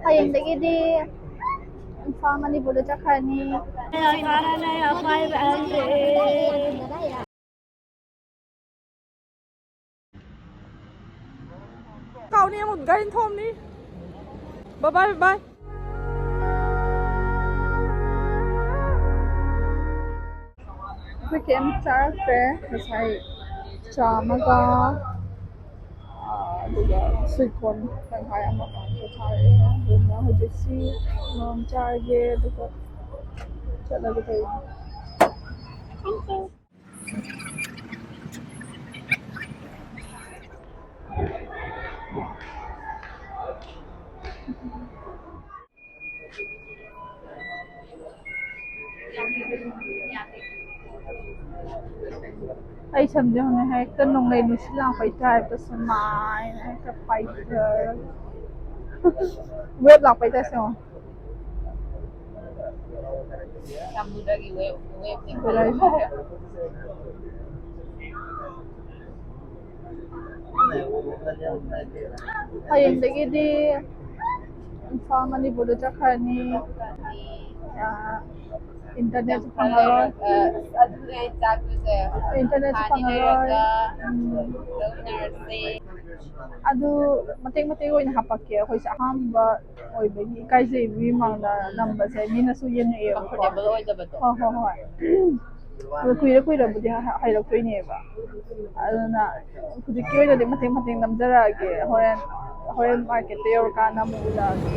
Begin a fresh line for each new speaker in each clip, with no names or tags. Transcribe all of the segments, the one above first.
ꯍꯌꯦꯡꯗꯒꯤꯗꯤ ꯏꯝꯐꯥꯜ ꯃꯅꯤꯄꯨꯔꯗ ꯆꯠꯈ꯭ꯔꯅꯤ.
Kau ni một gain thom ni. Bye bye bye.
We came character masai chamaga aduga suikon tanghai ama ko chare duna hojisi non charge aduga chalaga tayo. Ay samjang na hai ka nong lai nu silang pai tai ta samai na ka pai ka web lang pai ta so
Samudagi wave ni
hayengdagidi Imphal Manipurda chakhrani. Internet pangaroi. Internet pangaroi. Adu mateng oina hapakke akhoi sa ahamba oibagi ikaijeibi mangda nambase minasu yenuye
comfortable oidabado.
Hoi. Adu kuirabudi hairoktoineba. Aduna hujikki oinadi mateng namjarage horen market ta yorkana amuк ulage.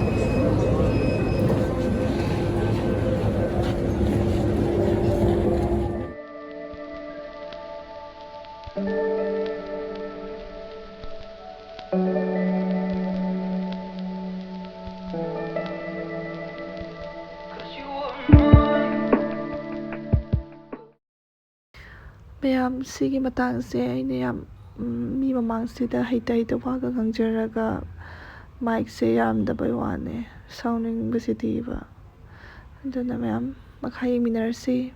ꯃꯌꯥꯝ ꯁꯤꯒꯤ ꯃꯇꯥꯡꯁꯦ ꯑꯩꯅ ꯌꯥꯝ ꯃꯤ ꯃꯃꯥꯡꯁꯤꯗ ꯍꯩꯇ ꯋꯥꯒ ꯉꯥꯡꯖꯔꯒ ꯃꯥꯏꯛꯁꯦ ꯌꯥꯔꯝꯗꯕꯩ ꯋꯥꯅꯦ. ꯁꯥꯎꯅꯤꯡꯕꯁꯤꯗꯤꯕ. ꯑꯗꯨꯅ ꯃꯌꯥꯝ ꯃꯈꯥ ꯌꯦꯡꯃꯤꯟꯅꯔꯁꯤ.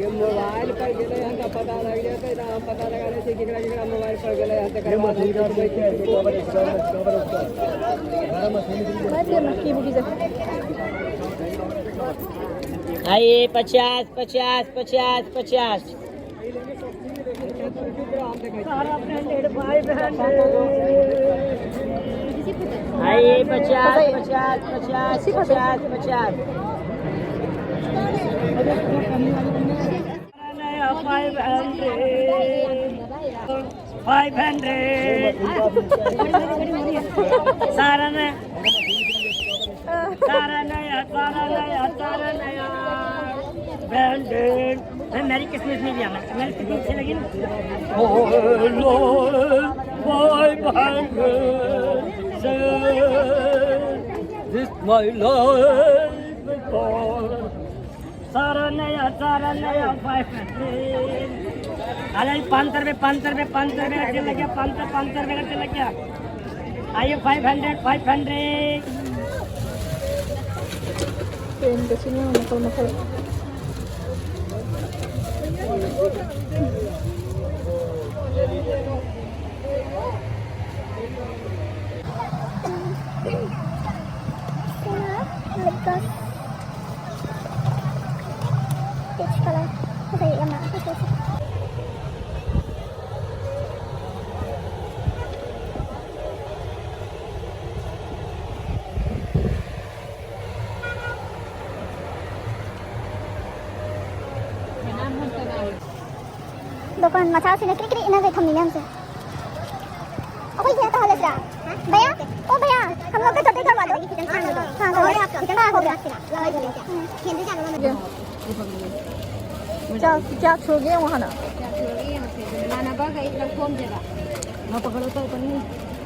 Mobile पर गेले हैं तो पता लग गया तो नाम पता लगाने से कितना कितना मोबाइल पर गेले हैं तो
आइए 50 आइए 50 500 सारा नया ब्रांडेड मेरी किस्मत में भी आना मेरी किस्मत से लगी this my life सारा नया 500 अरे 5 रुपये चल गया 5 रुपये का चल गया आइए 500
Pain kasi niya, makal.
दुकान मचा से निकल के इन्हें देखो मिले हमसे कोई है तो हाल है भैया ओ भैया हम लोग का छोटे करवा दो हां तो कितना हो गया हिंदी जानना
क्या छोड़ गए वहाँ ना
माना बा गई इधर फोन देगा
हाँ पकड़ो तो ऊपर नहीं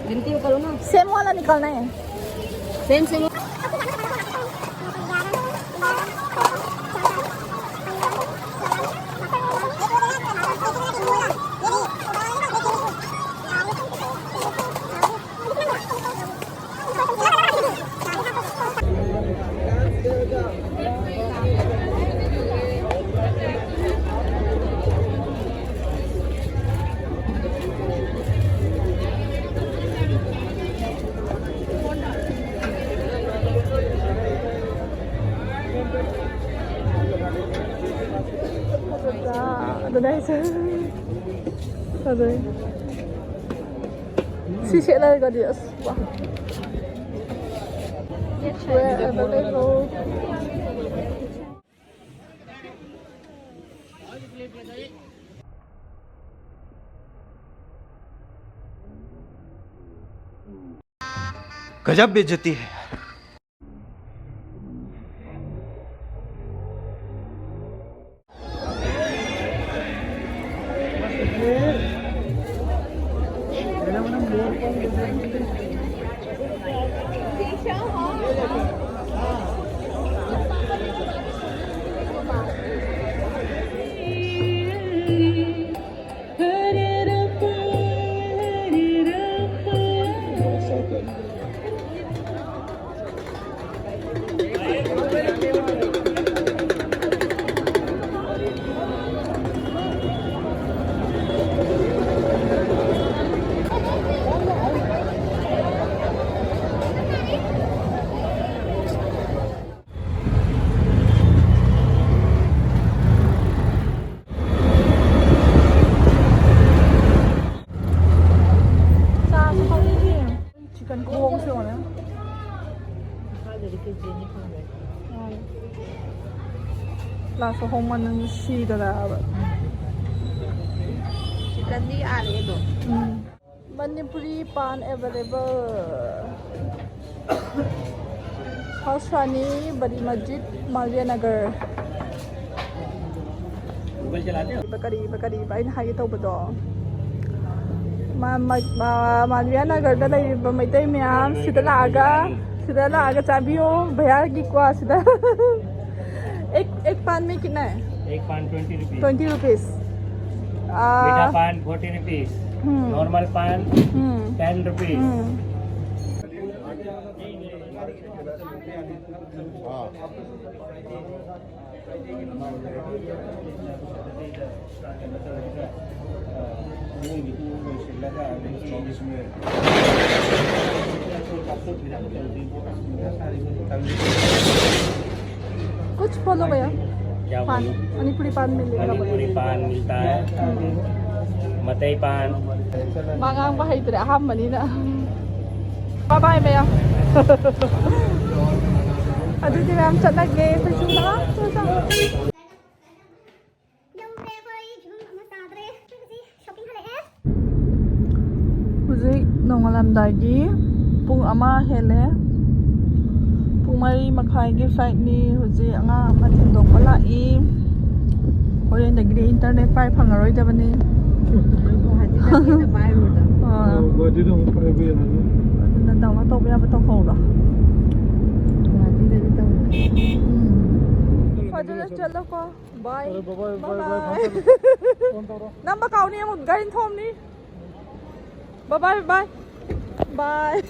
गिनती करो ना
सेम वाला निकलना है
same
đây chứ rồi xí xịn đây có địa
गजब बेइज्जती है। langsung homan si dada
chicken भी आ रही है दो
Manipuri pan available House Rani Badi Masjid Malviya Nagar bakari aina hagi tawbado Malviya Nagar da laiba maitai myam sida laaga chabiyo bhaiya ki kwa sida एक पान में कितना है
एक पान 20
रुपीस
मीठा पान 40 रुपीस नॉर्मल पान 10 रुपीस
कुछ बोलो भैया
क्या
पान
बोलूं?
मणिपुरी पान मिलेगा
मणिपुरी पान मिलता है, मतई पान।
मांगांग ba haytre ahambanina bye bye ma'am adudi ma'am chatnage paisu na Huzik nongalamdagi pung ama hele pung mari makhai flight ni huzik anga mathindok palai horen dagri internet pai phangaroi dabani aduna dawna tawba yaba tawhora aduna chalo ko bye bye number kauni amut garin thomni bye bye bye bye